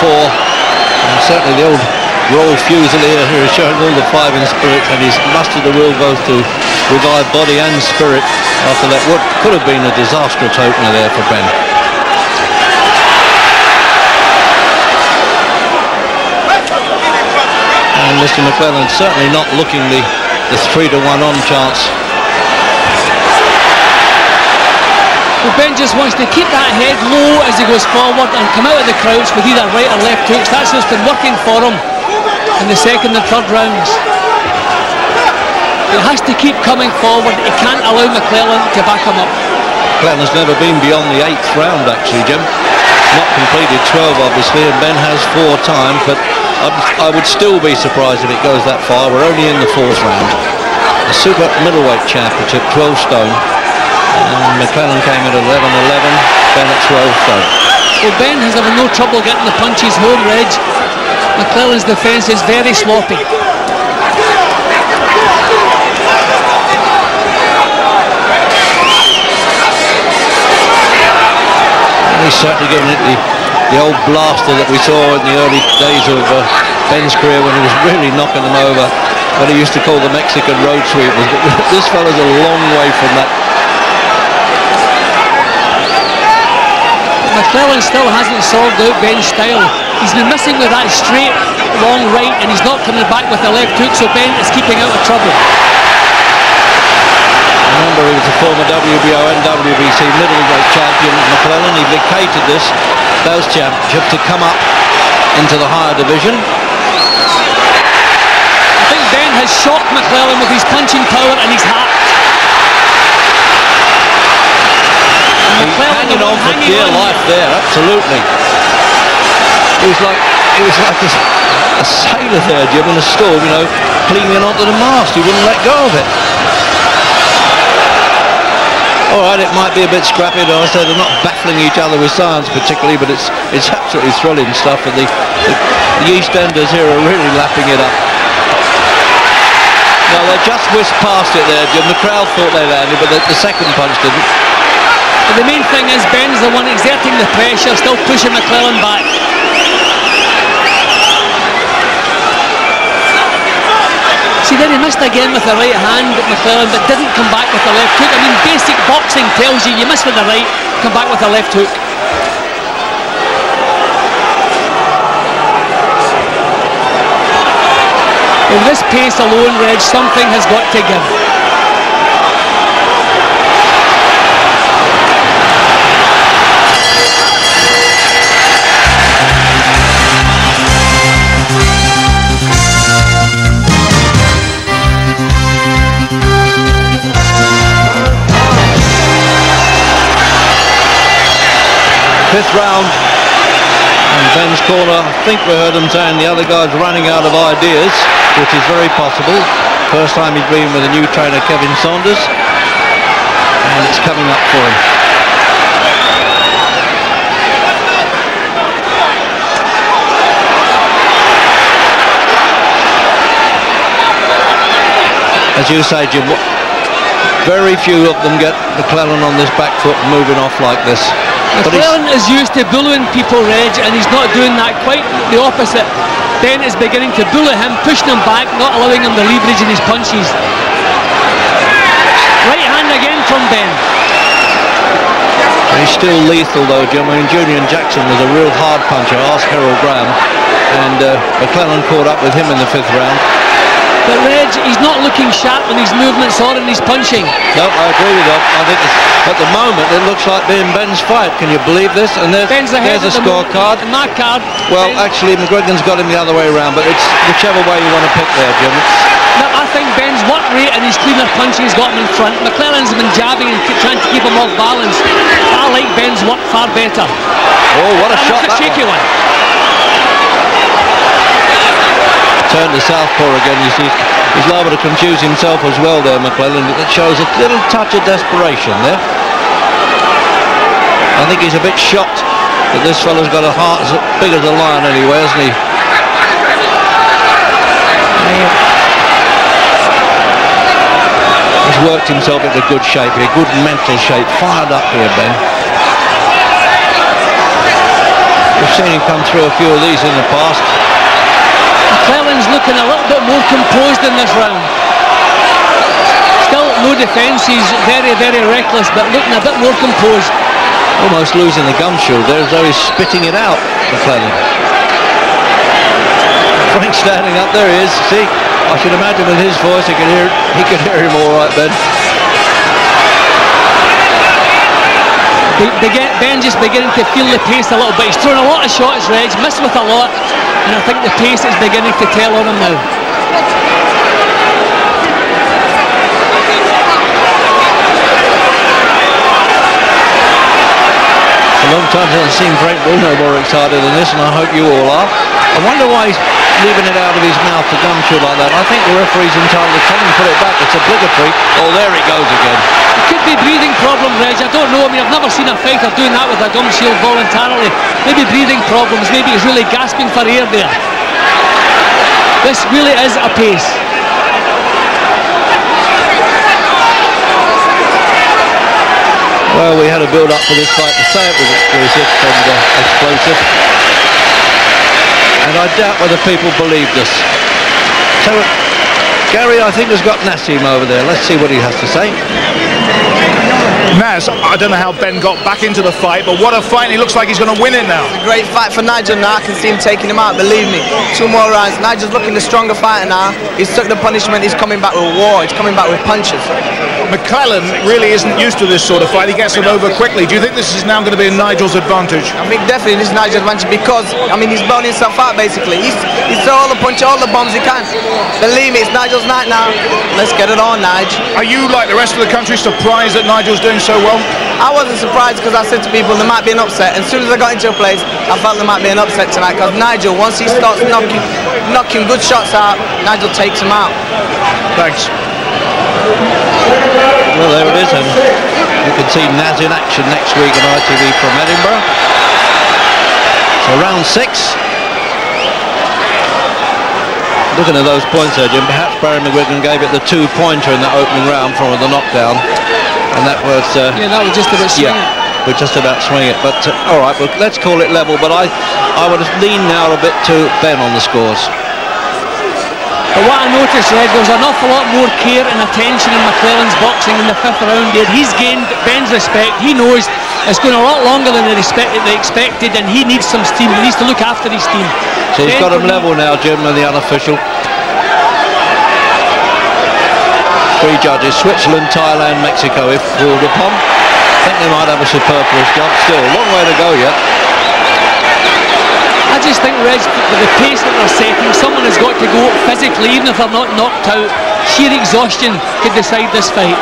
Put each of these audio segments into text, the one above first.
4. And certainly the old Royal Fusilier who is showing all the 5 in spirit, and he's mustered the will both to revive body and spirit after that what could have been a disastrous opener there for Ben. And Mr. McLellan certainly not looking the 3-to-1 on chance. Well, Ben just wants to keep that head low as he goes forward and come out of the crouch with either right or left hooks. That's what's been working for him in the second and third rounds. He has to keep coming forward. He can't allow McLellan to back him up. McLellan's never been beyond the 8th round actually, Jim. Not completed 12 obviously, and Ben has 4 times, but I would still be surprised if it goes that far. We're only in the 4th round. The super middleweight championship, 12 stone. And McLellan came at 11-11, Ben at 12 stone. Well, Ben has having no trouble getting the punches home, Reg. McLellan's defence is very sloppy. He's certainly given it the old blaster that we saw in the early days of Ben's career when he was really knocking them over, what he used to call the Mexican road sweepers. This fella's a long way from that. McLellan still hasn't solved out Ben's style. He's been missing with that straight, long right, and he's not coming back with the left hook, so Ben is keeping out of trouble. Remember, he was a former WBO and WBC middleweight champion, McLellan. He vacated those championships to come up into the higher division. I think Ben has shocked McLellan with his punching power and his heart. Hanging on for dear life there, absolutely. He was like a sailor there, Jim, in a storm, you know, clinging onto the mast. He wouldn't let go of it. All right, it might be a bit scrappy, though. I said they're not battling each other with science particularly, but it's absolutely thrilling stuff, and the East Enders here are really lapping it up. No, they just whisked past it there, Jim. The crowd thought they landed, but the second punch didn't. But the main thing is Ben's the one exerting the pressure, still pushing McLellan back. See, then he missed again with the right hand at McLellan, but didn't come back with the left hook. I mean, basic boxing tells you miss with the right, come back with the left hook. With this pace alone, Reg, something has got to give. Fifth round, and Ben's corner, I think we heard him saying the other guy's running out of ideas, which is very possible. First time he's been with a new trainer, Kevin Saunders, and it's coming up for him. As you say, Jim, very few of them get McLellan on this back foot moving off like this. McLellan is used to bullying people, Reg, and he's not doing that. Quite the opposite. Ben is beginning to bully him, pushing him back, not allowing him the leverage in his punches. Right hand again from Ben. He's still lethal though, Jim. I mean, Julian Jackson was a real hard puncher. Ask Harold Graham. And McLellan caught up with him in the 5th round. But Reg, he's not looking sharp in his movements or in his punching. No, I agree with that. I think at the moment it looks like being Ben's fight. Can you believe this? And there's a scorecard. My card. Well, actually, McGregor's got him the other way around, but it's whichever way you want to pick there, Jim. No, I think Ben's work rate and his cleaner punching has got him in front. McLellan's been jabbing and trying to keep him off balance. I like Ben's work far better. Oh, what a shot that shaky one. Turn to southpaw again. You see, he's liable to confuse himself as well there, McLellan. It shows a little touch of desperation there. I think he's a bit shocked that this fella's got a heart as big as a lion anyway, hasn't he? He's worked himself into good shape here, good mental shape, fired up here, Ben. We've seen him come through a few of these in the past. McLellan's looking a little bit more composed in this round. Still no defence, he's very, very reckless, but looking a bit more composed. Almost losing the gum shield there, as though he's spitting it out, McLellan. Frank standing up, there he is. See, I should imagine with his voice he could hear him all right, Ben. Ben just beginning to feel the pace a little bit. He's thrown a lot of shots, Reg, missed with a lot, and I think the pace is beginning to tell on him now. It's a long time since I've seen Frank Bruno more excited than this, and I hope you all are. I wonder why he's leaving it out of his mouth, the gum shield like that. I think the referee's entitled to come and put it back. It's obligatory. Oh, there he goes again. It could be breathing problem, Reg. I don't know. I mean, I've never seen a fighter doing that with a gum shield voluntarily. Maybe breathing problems. Maybe he's really gasping for air there. This really is a pace. Well, we had a build-up for this fight to say it was exclusive and explosive. And I doubt whether people believed us. So, Gary, I think, has got Nassim over there. Let's see what he has to say. Naz, I don't know how Ben got back into the fight, but what a fight. He looks like he's going to win it now. It's a great fight for Nigel now. I can see him taking him out, believe me. 2 more rounds. Nigel's looking the stronger fighter now. He's took the punishment. He's coming back with war. He's coming back with punches. McLellan really isn't used to this sort of fight. He gets it over quickly. Do you think this is now going to be in Nigel's advantage? I think definitely this is Nigel's advantage because, I mean, he's blown himself out basically. He's thrown all the punches, all the bombs he can. Believe me, it's Nigel's night now. Let's get it on, Nigel. Are you, like the rest of the country, surprised that Nigel's doing so well? I wasn't surprised because I said to people there might be an upset. As soon as I got into a place, I felt there might be an upset tonight because Nigel, once he starts knocking good shots out, Nigel takes him out. Thanks. Well, there it is, and you can see Naz in action next week on ITV from Edinburgh. So round 6. Looking at those points there, Jim, perhaps Barry McGuigan gave it the 2-pointer in that opening round from the knockdown. And that was... yeah, that was just about swinging. Yeah, we're just about swinging it. But, all right, well, let's call it level. But I would have leaned now a bit to Ben on the scores. But what I noticed, Red, there was an awful lot more care and attention in McLellan's boxing in the 5th round there. He's gained Ben's respect. He knows it's going a lot longer than they expected, and he needs some steam. He needs to look after his team. So he's got him level now, Jim, and the unofficial. 3 judges, Switzerland, Thailand, Mexico, if called upon. I think they might have a superfluous job still. Long way to go yet. I just think, Reg, with the pace that they're setting, someone has got to go physically, even if they're not knocked out. Sheer exhaustion could decide this fight.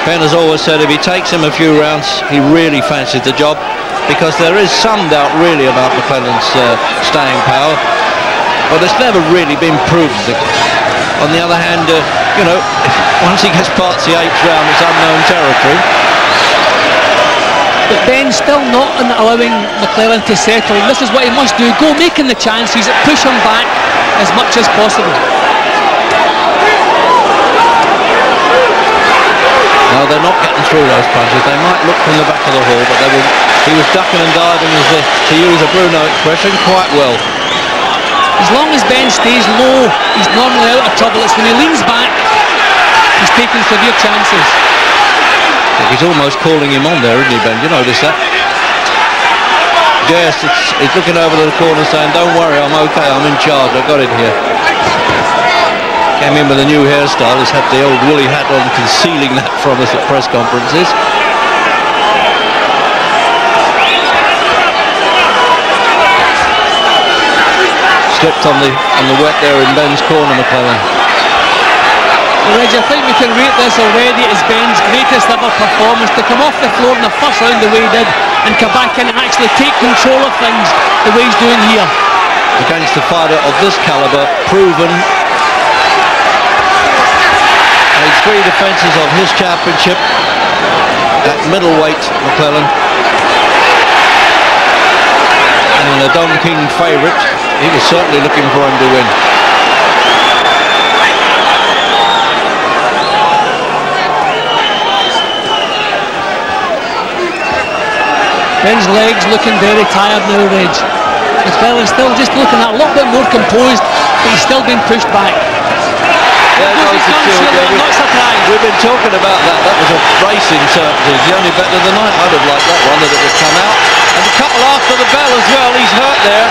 Ben has always said if he takes him a few rounds, he really fancies the job, because there is some doubt really about McLellan's staying power. But it's never really been proven. On the other hand, you know, once he gets past the 8th round, it's unknown territory. But Ben's still not allowing McLellan to settle. This is what he must do. Go making the chances, push him back as much as possible. No, they're not getting through those punches. They might look from the back of the hall, but he was ducking and diving, to use a Bruno expression, quite well. As long as Ben stays low, he's normally out of trouble. It's when he leans back, he's taking severe chances. He's almost calling him on there, isn't he, Ben? You notice that? Yes, he's looking over the corner saying, don't worry, I'm okay, I'm in charge, I've got it here. Came in with a new hairstyle, he's had the old woolly hat on, concealing that from us at press conferences. Slipped on the wet there in Ben's corner, McLellan. Well, Reg, I think we can rate this already as Ben's greatest ever performance. To come off the floor in the 1st round the way he did and come back in and actually take control of things the way he's doing here. Against a fighter of this calibre, proven. Made 3 defences of his championship at middleweight, McLellan. And in a Don King favourite, he was certainly looking for him to win. Ben's legs looking very tired now, Reg. McLellan still just looking a little bit more composed, but he's still being pushed back. There goes the shield. I'm not surprised. We've been talking about that. That was a racing certainty. The only bet of the night. I'd have liked that one, that it would come out. And a couple after the bell as well. He's hurt there,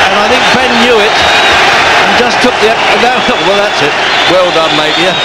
and I think Ben knew it and just took the. Well, that's it. Well done, mate. Yeah.